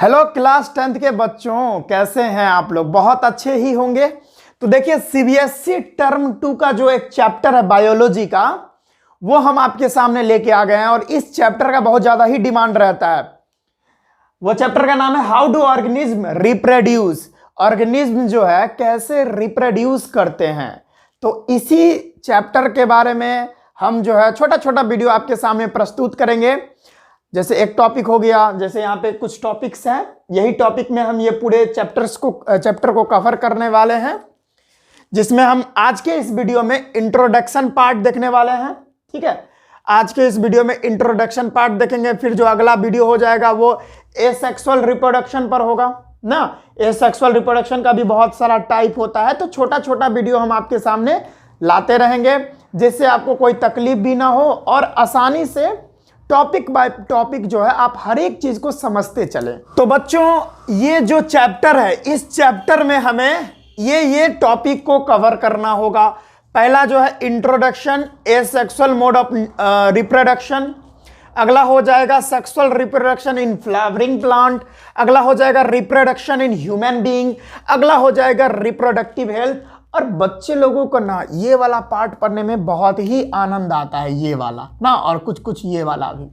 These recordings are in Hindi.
हेलो क्लास 10th के बच्चों, कैसे हैं आप लोग? बहुत अच्छे ही होंगे। तो देखिए, सीबीएसई टर्म 2 का जो एक चैप्टर है बायोलॉजी का, वो हम आपके सामने लेके आ गए हैं और इस चैप्टर का बहुत ज्यादा ही डिमांड रहता है। वो चैप्टर का नाम है how do organism reproduce. Organism जो है कैसे रिप्रोड्यूस करते हैं, तो इसी चैप्टर के बारे में हम जो है छोटा छोटा वीडियो आपके सामने प्रस्तुत करेंगे। जैसे एक टॉपिक हो गया, जैसे यहाँ पे कुछ टॉपिक्स हैं, यही टॉपिक में हम ये पूरे चैप्टर को कवर करने वाले हैं, जिसमें हम आज के इस वीडियो में इंट्रोडक्शन पार्ट देखने वाले हैं। ठीक है, आज के इस वीडियो में इंट्रोडक्शन पार्ट देखेंगे, फिर जो अगला वीडियो हो जाएगा वो एसेक्सुअल रिप्रोडक्शन पर होगा ना। एसेक्सुअल रिप्रोडक्शन का भी बहुत सारा टाइप होता है, तो छोटा छोटा वीडियो हम आपके सामने लाते रहेंगे, जिससे आपको कोई तकलीफ भी ना हो और आसानी से टॉपिक बाय टॉपिक जो है आप हर एक चीज को समझते चलें। तो बच्चों, ये जो चैप्टर है, इस चैप्टर में हमें ये टॉपिक को कवर करना होगा। पहला जो है introduction asexual mode of reproduction, अगला हो जाएगा sexual reproduction in flowering plant, अगला हो जाएगा रिप्रोडक्शन इन ह्यूमन बीइंग, अगला हो जाएगा रिप्रोडक्टिव हेल्थ। और बच्चे लोगों को ना ये वाला पार्ट पढ़ने में बहुत ही आनंद आता है, ये वाला ना, और कुछ कुछ ये वाला भी,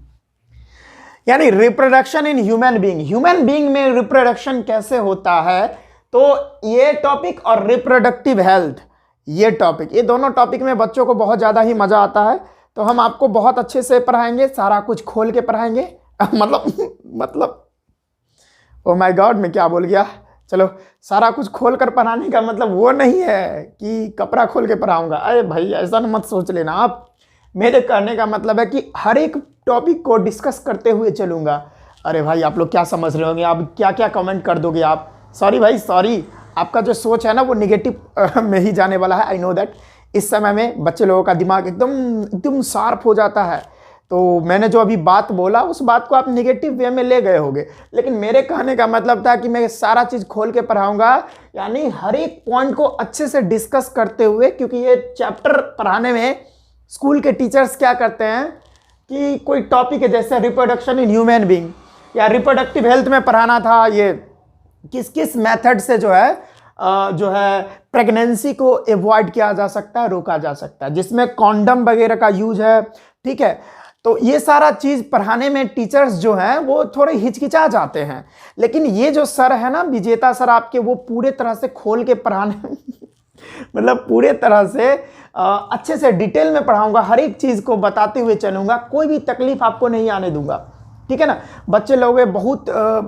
यानी reproduction in human being. Human being में रिप्रोडक्शन कैसे होता है, तो ये टॉपिक और रिप्रोडक्टिव हेल्थ, ये टॉपिक, ये दोनों टॉपिक में बच्चों को बहुत ज़्यादा ही मज़ा आता है। तो हम आपको बहुत अच्छे से पढ़ाएंगे, सारा कुछ खोल के पढ़ाएंगे। मतलब ओ माय गॉड, मैं क्या बोल गया। चलो, सारा कुछ खोल कर पढ़ाने का मतलब वो नहीं है कि कपड़ा खोल के पढ़ाऊंगा। अरे भाई, ऐसा मत सोच लेना आप। मेरे कहने का मतलब है कि हर एक टॉपिक को डिस्कस करते हुए चलूंगा। अरे भाई, आप लोग क्या समझ रहे होंगे, आप क्या क्या कमेंट कर दोगे आप। सॉरी भाई, सॉरी, आपका जो सोच है ना वो निगेटिव में ही जाने वाला है। I know that. इस समय में बच्चे लोगों का दिमाग एकदम शार्प हो जाता है, तो मैंने जो अभी बात बोला उस बात को आप निगेटिव वे में ले गए होंगे, लेकिन मेरे कहने का मतलब था कि मैं सारा चीज़ खोल के पढ़ाऊंगा, यानी हर एक पॉइंट को अच्छे से डिस्कस करते हुए। क्योंकि ये चैप्टर पढ़ाने में स्कूल के टीचर्स क्या करते हैं कि कोई टॉपिक है जैसे रिप्रोडक्शन इन ह्यूमन बीइंग या रिप्रोडक्टिव हेल्थ में पढ़ाना था, ये किस किस मेथड से जो है प्रेगनेंसी को एवॉइड किया जा सकता है, रोका जा सकता है, जिसमें कॉन्डम वगैरह का यूज है। ठीक है, तो ये सारा चीज़ पढ़ाने में टीचर्स जो हैं वो थोड़े हिचकिचा जाते हैं, लेकिन ये जो सर है ना, विजेता सर आपके, वो पूरे तरह से खोल के पढ़ाने मतलब पूरे तरह से अच्छे से डिटेल में पढ़ाऊंगा, हर एक चीज़ को बताते हुए चलूंगा, कोई भी तकलीफ आपको नहीं आने दूंगा। ठीक है ना। बच्चे लोग बहुत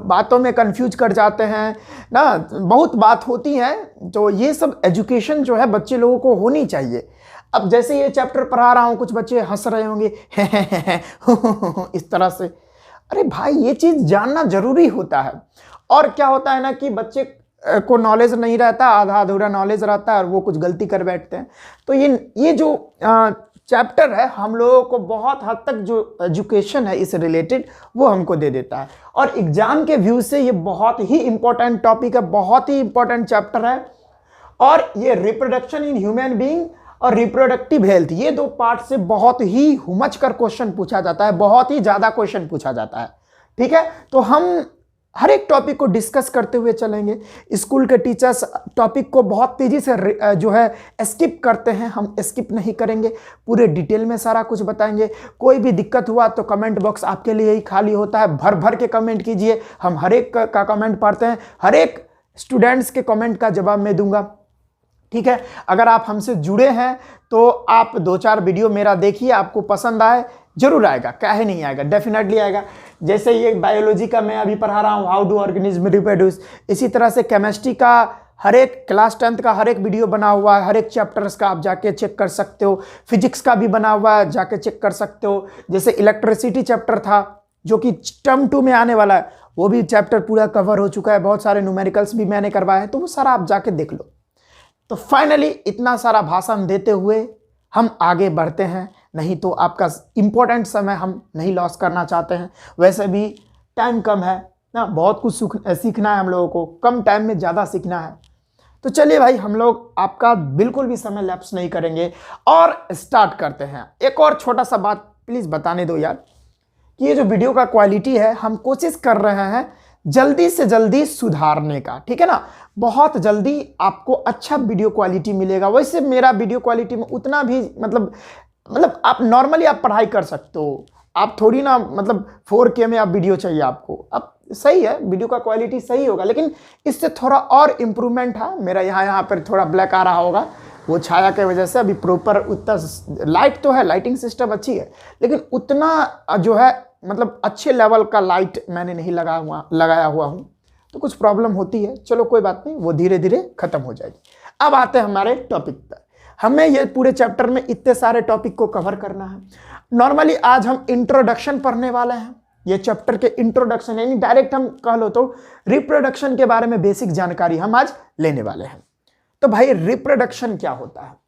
बातों में कंफ्यूज कर जाते हैं ना, बहुत बात होती है, तो ये सब एजुकेशन जो है बच्चे लोगों को होनी चाहिए। अब जैसे ये चैप्टर पढ़ा रहा हूँ, कुछ बच्चे हंस रहे होंगे इस तरह से। अरे भाई, ये चीज़ जानना जरूरी होता है। और क्या होता है ना कि बच्चे को नॉलेज नहीं रहता, आधा अधूरा नॉलेज रहता है और वो कुछ गलती कर बैठते हैं। तो ये जो चैप्टर है हम लोगों को बहुत हद तक जो एजुकेशन है इससे रिलेटेड वो हमको दे देता है, और एग्जाम के व्यू से ये बहुत ही इंपॉर्टेंट टॉपिक है, बहुत ही इंपॉर्टेंट चैप्टर है। और ये रिप्रोडक्शन इन ह्यूमन बीइंग और रिप्रोडक्टिव हेल्थ, ये दो पार्ट से बहुत ही हुमच कर क्वेश्चन पूछा जाता है, बहुत ही ज़्यादा क्वेश्चन पूछा जाता है। ठीक है, तो हम हर एक टॉपिक को डिस्कस करते हुए चलेंगे। स्कूल के टीचर्स टॉपिक को बहुत तेज़ी से जो है स्किप करते हैं, हम स्किप नहीं करेंगे, पूरे डिटेल में सारा कुछ बताएंगे। कोई भी दिक्कत हुआ तो कमेंट बॉक्स आपके लिए ही खाली होता है, भर भर के कमेंट कीजिए, हम हर एक का कमेंट पढ़ते हैं, हर एक स्टूडेंट्स के कमेंट का जवाब मैं दूंगा। ठीक है, अगर आप हमसे जुड़े हैं तो आप 2-4 वीडियो मेरा देखिए, आपको पसंद आए, जरूर आएगा, काहे नहीं आएगा, डेफिनेटली आएगा। जैसे ये बायोलॉजी का मैं अभी पढ़ा रहा हूँ, हाउ डू ऑर्गेनिज्म रिप्रोड्यूस, इसी तरह से केमिस्ट्री का हर एक क्लास 10th का हर एक वीडियो बना हुआ है, हर एक चैप्टर्स का आप जाके चेक कर सकते हो। फिजिक्स का भी बना हुआ है, जाके चेक कर सकते हो। जैसे इलेक्ट्रिसिटी चैप्टर था जो कि टर्म 2 में आने वाला है, वो भी चैप्टर पूरा कवर हो चुका है, बहुत सारे न्यूमेरिकल्स भी मैंने करवाए हैं, तो वो सारा आप जाके देख लो। तो फाइनली इतना सारा भाषण देते हुए हम आगे बढ़ते हैं, नहीं तो आपका इम्पोर्टेंट समय हम नहीं लॉस करना चाहते हैं। वैसे भी टाइम कम है ना, बहुत कुछ सीखना है हम लोगों को, कम टाइम में ज़्यादा सीखना है। तो चलिए भाई, हम लोग आपका बिल्कुल भी समय लैप्स नहीं करेंगे और स्टार्ट करते हैं। एक और छोटा सा बात प्लीज़ बताने दो यार, कि ये जो वीडियो का क्वालिटी है, हम कोशिश कर रहे हैं जल्दी से जल्दी सुधारने का, ठीक है ना। बहुत जल्दी आपको अच्छा वीडियो क्वालिटी मिलेगा। वैसे मेरा वीडियो क्वालिटी में उतना भी मतलब आप नॉर्मली आप पढ़ाई कर सकते हो, आप थोड़ी ना मतलब 4K में आप वीडियो चाहिए आपको। अब सही है, वीडियो का क्वालिटी सही होगा, लेकिन इससे थोड़ा और इम्प्रूवमेंट है। मेरा यहाँ पर थोड़ा ब्लैक आ रहा होगा, वो छाया की वजह से। अभी प्रॉपर उतना लाइट तो है, लाइटिंग सिस्टम अच्छी है, लेकिन उतना जो है मतलब अच्छे लेवल का लाइट मैंने नहीं लगाया हुआ हूँ, तो कुछ प्रॉब्लम होती है। चलो कोई बात नहीं, वो धीरे धीरे खत्म हो जाएगी। अब आते हैं हमारे टॉपिक पर। हमें ये पूरे चैप्टर में इतने सारे टॉपिक को कवर करना है। नॉर्मली आज हम इंट्रोडक्शन पढ़ने वाले हैं। ये चैप्टर के इंट्रोडक्शन यानी डायरेक्ट हम कह लो तो रिप्रोडक्शन के बारे में बेसिक जानकारी हम आज लेने वाले हैं। तो भाई रिप्रोडक्शन क्या होता है?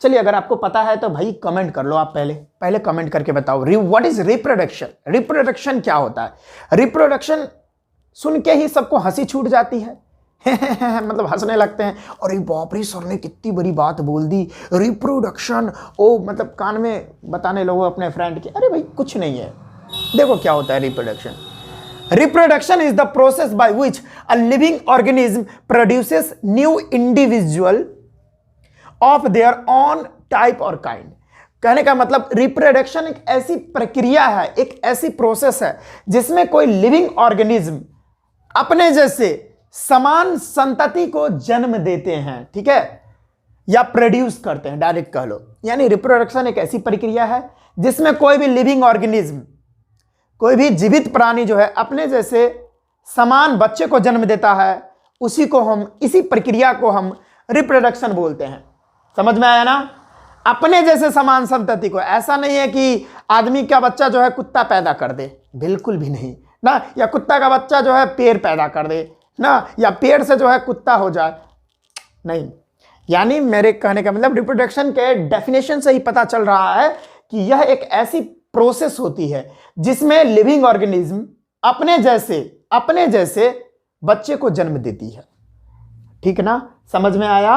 चलिए, अगर आपको पता है तो भाई कमेंट कर लो। आप पहले कमेंट करके बताओ व्हाट इज रिप्रोडक्शन। रिप्रोडक्शन क्या होता है? रिप्रोडक्शन सुन के ही सबको हंसी छूट जाती है मतलब हंसने लगते हैं, और बाप रे सर ने कितनी बड़ी बात बोल दी, रिप्रोडक्शन। ओ मतलब कान में बताने लगो अपने फ्रेंड के, अरे भाई कुछ नहीं है। देखो क्या होता है reproduction. Reproduction is the process by which a living organism produces new individual of their own type or kind। कहने का मतलब रिप्रोडक्शन एक ऐसी प्रक्रिया है, एक ऐसी प्रोसेस है जिसमें कोई लिविंग ऑर्गेनिज्म अपने जैसे समान संतति को जन्म देते हैं, ठीक है, या प्रोड्यूस करते हैं, डायरेक्ट कह लो। यानी रिप्रोडक्शन एक ऐसी प्रक्रिया है जिसमें कोई भी लिविंग ऑर्गेनिज्म, कोई भी जीवित प्राणी जो है अपने जैसे समान बच्चे को जन्म देता है, इसी प्रक्रिया को हम रिप्रोडक्शन बोलते हैं। समझ में आया ना? अपने जैसे समान संतति को। ऐसा नहीं है कि आदमी का बच्चा जो है कुत्ता पैदा कर दे, बिल्कुल भी नहीं ना, या कुत्ता का बच्चा जो है पेड़ पैदा कर दे ना, या पेड़ से जो है कुत्ता हो जाए, नहीं। यानी मेरे कहने का मतलब रिप्रोडक्शन के डेफिनेशन से ही पता चल रहा है कि यह एक ऐसी प्रोसेस होती है जिसमें लिविंग ऑर्गेनिज्म अपने जैसे बच्चे को जन्म देती है। ठीक ना? समझ में आया?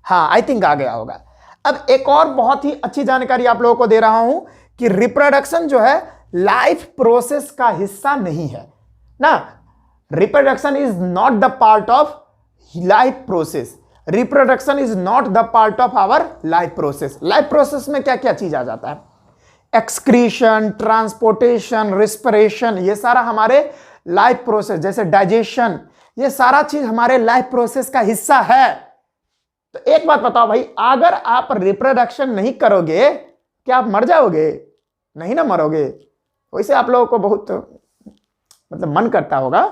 हाँ, आई थिंक आ गया होगा। अब एक और बहुत ही अच्छी जानकारी आप लोगों को दे रहा हूं कि रिप्रोडक्शन जो है लाइफ प्रोसेस का हिस्सा नहीं है ना। Reproduction is not the part of life process. Reproduction is not the part of our life process. Life process में क्या क्या चीज आ जाता है? एक्सक्रीशन, ट्रांसपोर्टेशन, रिस्पिरेशन, ये सारा हमारे लाइफ प्रोसेस, जैसे डाइजेशन, ये सारा चीज हमारे लाइफ प्रोसेस का हिस्सा है। तो एक बात बताओ भाई, अगर आप रिप्रोडक्शन नहीं करोगे क्या आप मर जाओगे? नहीं ना मरोगे। वैसे आप लोगों को बहुत मतलब मन करता होगा।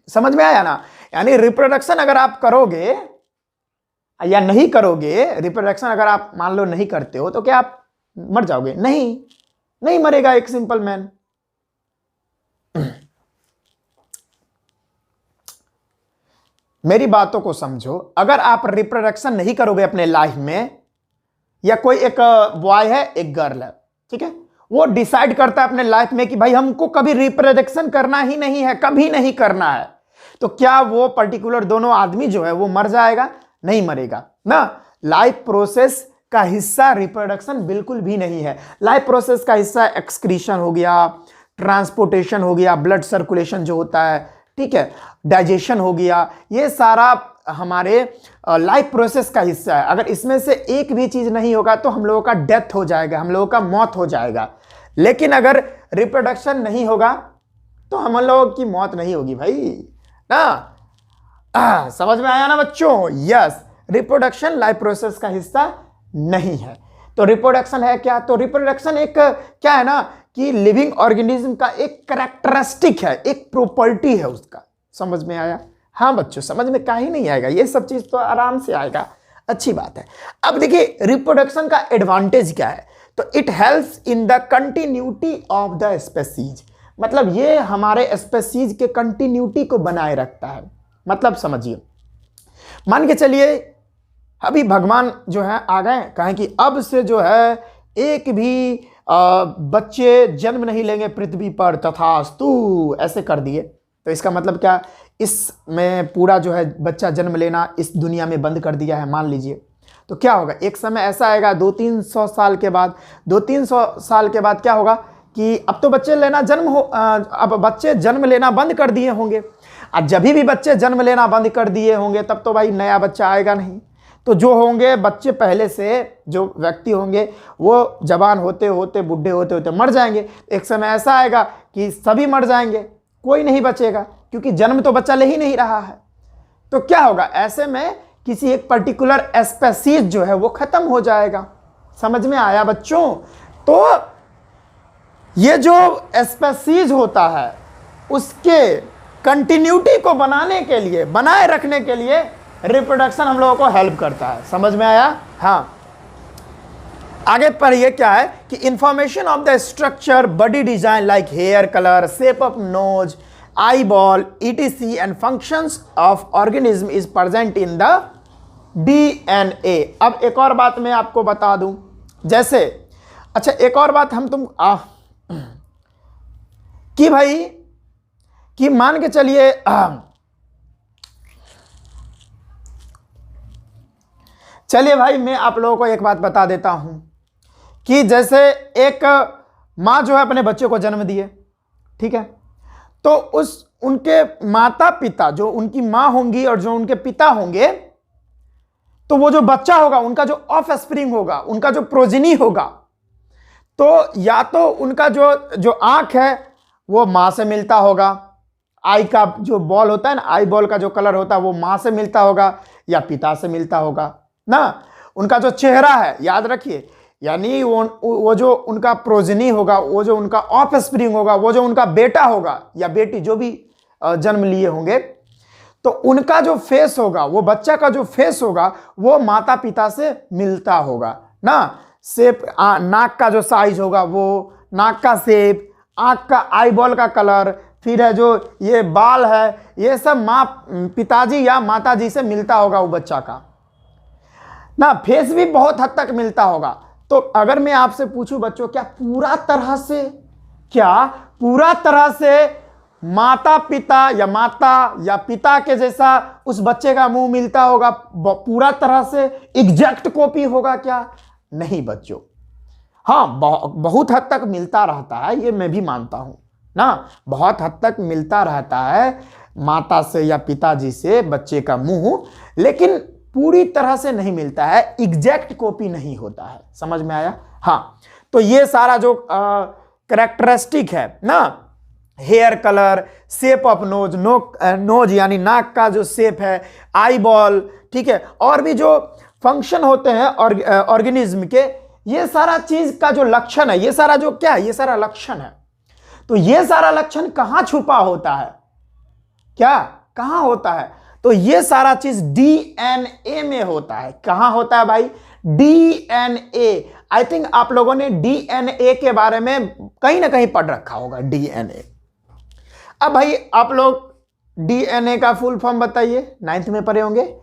समझ में आया ना? यानी रिप्रोडक्शन अगर आप करोगे या नहीं करोगे, रिप्रोडक्शन अगर आप मान लो नहीं करते हो, तो क्या आप मर जाओगे? नहीं मरेगा एक सिंपल मैन। मेरी बातों को समझो। अगर आप रिप्रोडक्शन नहीं करोगे अपने लाइफ में, या कोई एक बॉय है एक गर्ल है, ठीक है, वो डिसाइड करता है अपने लाइफ में कि भाई हमको कभी रिप्रोडक्शन करना ही नहीं है, कभी नहीं करना है, तो क्या वो पर्टिकुलर दोनों आदमी जो है वो मर जाएगा? नहीं मरेगा ना। लाइफ प्रोसेस का हिस्सा रिप्रोडक्शन बिल्कुल भी नहीं है। लाइफ प्रोसेस का हिस्सा एक्सक्रीशन हो गया, ट्रांसपोर्टेशन हो गया, ब्लड सर्कुलेशन जो होता है, ठीक है, डाइजेशन हो गया, ये सारा हमारे लाइफ प्रोसेस का हिस्सा है। अगर इसमें से एक भी चीज नहीं होगा तो हम लोगों का डेथ हो जाएगा, हम लोगों का मौत हो जाएगा। लेकिन अगर रिप्रोडक्शन नहीं होगा तो हम लोगों की मौत नहीं होगी भाई ना। समझ में आया ना बच्चों? यस, रिप्रोडक्शन लाइफ प्रोसेस का हिस्सा नहीं है। तो रिप्रोडक्शन है क्या? तो रिप्रोडक्शन एक क्या है ना कि लिविंग ऑर्गेनिज्म का एक कैरेक्टरिस्टिक है, एक प्रॉपर्टी है उसका। समझ में आया? हाँ बच्चों, समझ में काहे नहीं आएगा? ये सब चीज तो आराम से आएगा, अच्छी बात है। अब देखिए रिप्रोडक्शन का एडवांटेज क्या है। तो it helps in the continuity of the species. मतलब ये हमारे स्पेसीज के कंटिन्यूटी को बनाए रखता है। मतलब समझिए, मान के चलिए अभी भगवान जो है आ गए, कहें कि अब से जो है एक भी बच्चे जन्म नहीं लेंगे पृथ्वी पर, तथास्तु, ऐसे कर दिए। तो इसका मतलब क्या? इसमें पूरा जो है बच्चा जन्म लेना इस दुनिया में बंद कर दिया है, मान लीजिए। तो क्या होगा? एक समय ऐसा आएगा 200-300 साल के बाद, 200-300 साल के बाद क्या होगा कि अब तो बच्चे लेना अब बच्चे जन्म लेना बंद कर दिए होंगे। अब जब भी बच्चे जन्म लेना बंद कर दिए होंगे तब तो भाई नया बच्चा आएगा नहीं। तो जो होंगे बच्चे पहले से जो व्यक्ति होंगे वो जवान होते होते बूढ़े होते होते मर जाएंगे। एक समय ऐसा आएगा कि सभी मर जाएंगे, कोई नहीं बचेगा, क्योंकि जन्म तो बच्चा ले ही नहीं रहा है। तो क्या होगा, ऐसे में किसी एक पर्टिकुलर स्पेसीज जो है वो खत्म हो जाएगा। समझ में आया बच्चों? तो ये जो स्पेसीज होता है उसके कंटिन्यूटी को बनाए रखने के लिए रिप्रोडक्शन हम लोगों को हेल्प करता है। समझ में आया? हाँ, आगे पढ़िए क्या है कि information of the structure, body design like hair colour, shape of nose, eye ball, etc and functions of organism is present in the DNA. अब एक और बात मैं आपको बता दूं, जैसे अच्छा एक और बात कि भाई कि मान के चलिए चलिए भाई मैं आप लोगों को एक बात बता देता हूं कि जैसे एक माँ जो है अपने बच्चे को जन्म दिए, ठीक है, तो उनके माता पिता जो उनकी माँ होंगी और जो उनके पिता होंगे, तो वो जो बच्चा होगा उनका जो ऑफ स्प्रिंग होगा, उनका जो प्रोजिनी होगा, तो या तो उनका जो आंख है वो माँ से मिलता होगा, आई का जो बॉल होता है ना, आई बॉल का जो कलर होता है वो माँ से मिलता होगा या पिता से मिलता होगा ना। उनका जो चेहरा है, याद रखिए, यानी वो जो उनका प्रोजिनी होगा, वो जो उनका ऑफ स्प्रिंग होगा, वो जो उनका बेटा होगा या बेटी जो भी जन्म लिए होंगे, तो उनका जो फेस होगा, वो बच्चा का जो फेस होगा वो माता पिता से मिलता होगा ना। शेप, नाक का जो साइज होगा, वो नाक का शेप, आंख का आई बॉल का कलर, फिर है जो ये बाल है, ये सब पिताजी या माताजी से मिलता होगा वो बच्चा का ना। फेस भी बहुत हद तक मिलता होगा। तो अगर मैं आपसे पूछूं बच्चों, क्या पूरा तरह से माता या पिता के जैसा उस बच्चे का मुंह मिलता होगा, पूरा तरह से एग्जैक्ट कॉपी होगा क्या? नहीं बच्चों, हाँ बहुत हद तक मिलता रहता है, ये मैं भी मानता हूं ना, बहुत हद तक मिलता रहता है माता से या पिताजी से बच्चे का मुंह, लेकिन पूरी तरह से नहीं मिलता है, एग्जैक्ट कॉपी नहीं होता है। समझ में आया? हाँ, तो ये सारा जो कैरेक्टरिस्टिक है ना, hair colour, shape of nose यानी नाक का जो शेप है, आई बॉल, ठीक है, और भी जो फंक्शन होते हैं ऑर्गेनिज्म के, ये सारा चीज का जो लक्षण है, ये सारा जो क्या है, ये सारा लक्षण है। तो ये सारा लक्षण कहां छुपा होता है? क्या कहां होता है? तो ये सारा चीज डीएनए में होता है। कहां होता है भाई? डीएनए। आई थिंक आप लोगों ने डीएनए के बारे में कहीं ना कहीं पढ़ रखा होगा, डीएनए। अब भाई आप लोग डीएनए का फुल फॉर्म बताइए, 9th में पढ़े होंगे।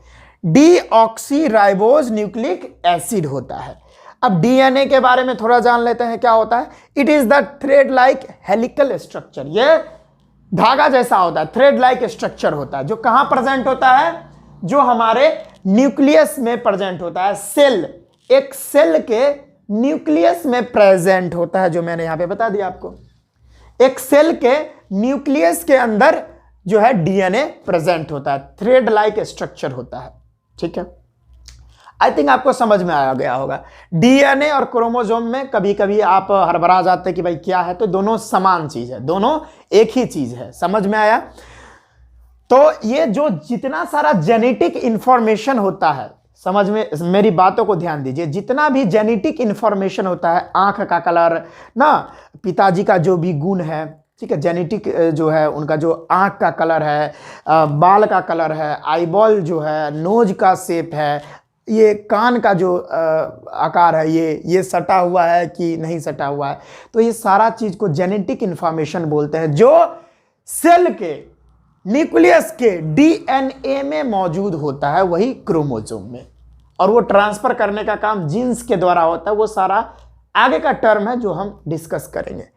डीऑक्सीराइबोज न्यूक्लिक एसिड होता है। अब डीएनए के बारे में थोड़ा जान लेते हैं, क्या होता है? It is the thread like helical structure. ये धागा जैसा होता है, थ्रेड लाइक स्ट्रक्चर होता है, जो कहां प्रेजेंट होता है? जो हमारे न्यूक्लियस में प्रेजेंट होता है। सेल, एक सेल के न्यूक्लियस में प्रेजेंट होता है, जो मैंने यहां पे बता दिया आपको। एक सेल के न्यूक्लियस के अंदर जो है डीएनए प्रेजेंट होता है, थ्रेड लाइक स्ट्रक्चर होता है, ठीक है। आई थिंक आपको समझ में आ गया होगा। डीएनए और क्रोमोसोम में कभी कभी आप हड़बड़ा जाते हैं कि भाई क्या है, तो दोनों समान चीज है, दोनों एक ही चीज है। समझ में आया? तो ये जो जितना सारा जेनेटिक इंफॉर्मेशन होता है, समझ में, मेरी बातों को ध्यान दीजिए, जितना भी जेनेटिक इंफॉर्मेशन होता है, आंख का कलर ना, पिताजी का जो भी गुण है, ठीक है, जेनेटिक जो है उनका जो आंख का कलर है, बाल का कलर है, आईबॉल जो है, नोज का शेप है, ये कान का जो आकार है, ये सटा हुआ है कि नहीं सटा हुआ है, तो ये सारा चीज को जेनेटिक इंफॉर्मेशन बोलते हैं, जो सेल के न्यूक्लियस के डीएनए में मौजूद होता है, वही क्रोमोसोम में, और वो ट्रांसफर करने का काम जीन्स के द्वारा होता है। वो सारा आगे का टर्म है जो हम डिस्कस करेंगे।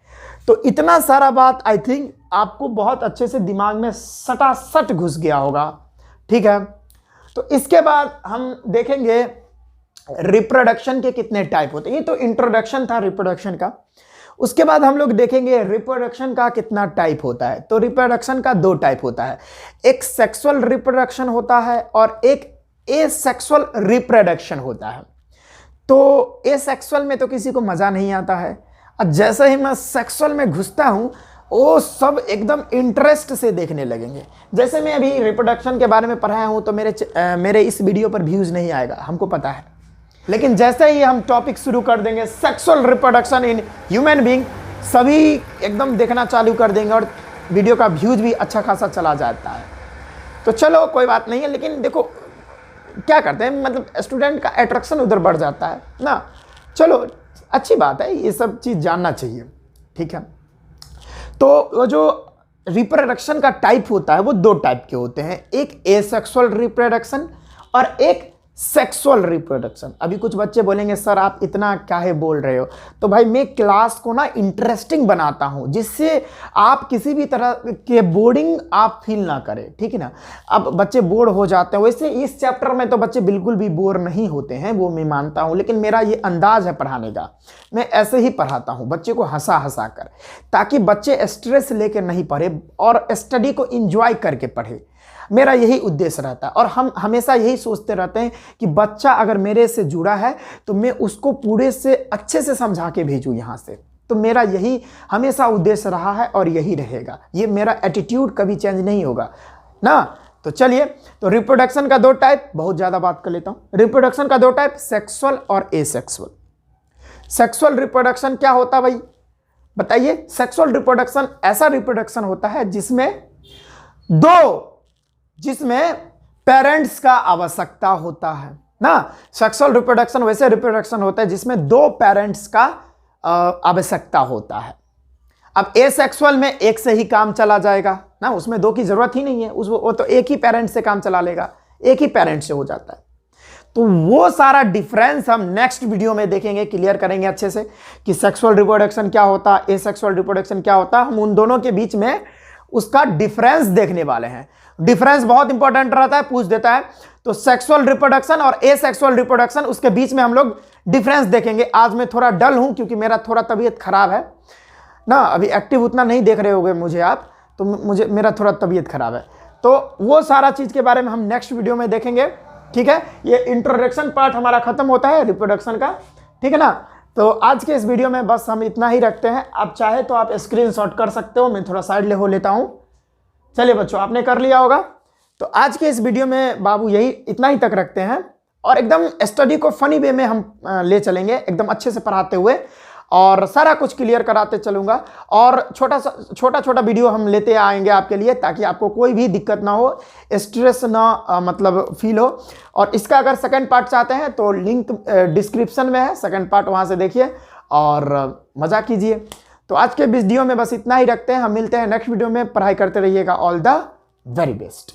तो इतना सारा बात आई थिंक आपको बहुत अच्छे से दिमाग में सटासट घुस गया होगा, ठीक है। तो इसके बाद हम देखेंगे रिप्रोडक्शन के कितने टाइप होते हैं। ये तो इंट्रोडक्शन था रिप्रोडक्शन का। उसके बाद हम लोग देखेंगे रिप्रोडक्शन का कितना टाइप होता है। तो रिप्रोडक्शन का 2 टाइप होता है, एक सेक्सुअल रिप्रोडक्शन होता है और एक एसेक्सुअल रिप्रोडक्शन होता है। तो एसेक्सुअल में तो किसी को मज़ा नहीं आता है, और जैसे ही मैं सेक्सुअल में घुसता हूँ वो सब एकदम इंटरेस्ट से देखने लगेंगे। जैसे मैं अभी रिप्रोडक्शन के बारे में पढ़ाया हूँ तो मेरे इस वीडियो पर व्यूज़ नहीं आएगा, हमको पता है। लेकिन जैसे ही हम टॉपिक शुरू कर देंगे sexual reproduction in human being, सभी एकदम देखना चालू कर देंगे और वीडियो का व्यूज़ भी अच्छा खासा चला जाता है। तो चलो कोई बात नहीं है, लेकिन देखो क्या करते हैं, मतलब स्टूडेंट का अट्रैक्शन उधर बढ़ जाता है ना। चलो अच्छी बात है, ये सब चीज़ जानना चाहिए, ठीक है। तो वो जो रिप्रोडक्शन का टाइप होता है वो 2 टाइप के होते हैं, एक एसेक्सुअल रिप्रोडक्शन और एक सेक्सुअल रिप्रोडक्शन। अभी कुछ बच्चे बोलेंगे सर आप इतना काहे बोल रहे हो, तो भाई मैं क्लास को ना इंटरेस्टिंग बनाता हूं जिससे आप किसी भी तरह के बोर्डिंग आप फील ना करें, ठीक है ना। अब बच्चे बोर हो जाते हैं, वैसे इस चैप्टर में तो बच्चे बिल्कुल भी बोर नहीं होते हैं, वो मैं मानता हूं, लेकिन मेरा ये अंदाज है पढ़ाने का, मैं ऐसे ही पढ़ाता हूं बच्चे को हंसा हंसा कर, ताकि बच्चे स्ट्रेस लेकर नहीं पढ़े और स्टडी को इंजॉय करके पढ़े। मेरा यही उद्देश्य रहता है और हम हमेशा यही सोचते रहते हैं कि बच्चा अगर मेरे से जुड़ा है तो मैं उसको पूरे से अच्छे से समझा के भेजूँ यहाँ से। तो मेरा यही हमेशा उद्देश्य रहा है और यही रहेगा, ये मेरा एटीट्यूड कभी चेंज नहीं होगा ना। तो चलिए, तो रिप्रोडक्शन का 2 टाइप, बहुत ज़्यादा बात कर लेता हूँ। रिप्रोडक्शन का 2 टाइप, सेक्सुअल और एसेक्सुअल। सेक्सुअल रिप्रोडक्शन क्या होता है भाई बताइए। सेक्सुअल रिप्रोडक्शन ऐसा रिप्रोडक्शन होता है जिसमें पेरेंट्स का आवश्यकता होता है ना। सेक्सुअल रिप्रोडक्शन वैसे रिप्रोडक्शन होता है जिसमें 2 पेरेंट्स का आवश्यकता होता है। अब एसेक्सुअल में एक से ही काम चला जाएगा ना, उसमें 2 की जरूरत ही नहीं है, वो तो एक ही पेरेंट से काम चला लेगा, एक ही पेरेंट से हो जाता है। तो वो सारा डिफरेंस हम नेक्स्ट वीडियो में देखेंगे, क्लियर करेंगे अच्छे से कि सेक्सुअल रिप्रोडक्शन क्या होता है, एसेक्सुअल रिप्रोडक्शन क्या होता है। हम उन दोनों के बीच में उसका डिफरेंस देखने वाले हैं। डिफरेंस बहुत इंपॉर्टेंट रहता है, पूछ देता है। तो सेक्सुअल रिप्रोडक्शन और एसेक्सुअल रिप्रोडक्शन, उसके बीच में हम लोग डिफरेंस देखेंगे। आज मैं थोड़ा डल हूं क्योंकि मेरा थोड़ा तबीयत खराब है ना, अभी एक्टिव उतना नहीं देख रहे होगे मुझे आप, तो मेरा थोड़ा तबीयत खराब है। तो वो सारा चीज के बारे में हम नेक्स्ट वीडियो में देखेंगे, ठीक है। ये इंट्रोडक्शन पार्ट हमारा खत्म होता है रिप्रोडक्शन का, ठीक है ना। तो आज के इस वीडियो में बस हम इतना ही रखते हैं। आप चाहे तो आप स्क्रीनशॉट कर सकते हो, मैं थोड़ा साइड ले हो लेता हूं। चलिए बच्चों, आपने कर लिया होगा। तो आज के इस वीडियो में बाबू यही इतना ही तक रखते हैं, और एकदम स्टडी को फनी वे में हम ले चलेंगे, एकदम अच्छे से पढ़ाते हुए, और सारा कुछ क्लियर कराते चलूंगा। और छोटा वीडियो हम लेते आएंगे आपके लिए, ताकि आपको कोई भी दिक्कत ना हो, स्ट्रेस ना मतलब फील हो। और इसका अगर सेकंड पार्ट चाहते हैं तो लिंक डिस्क्रिप्शन में है, सेकंड पार्ट वहां से देखिए और मजा कीजिए। तो आज के वीडियो में बस इतना ही रखते हैं, हम मिलते हैं नेक्स्ट वीडियो में। पढ़ाई करते रहिएगा। All the very best.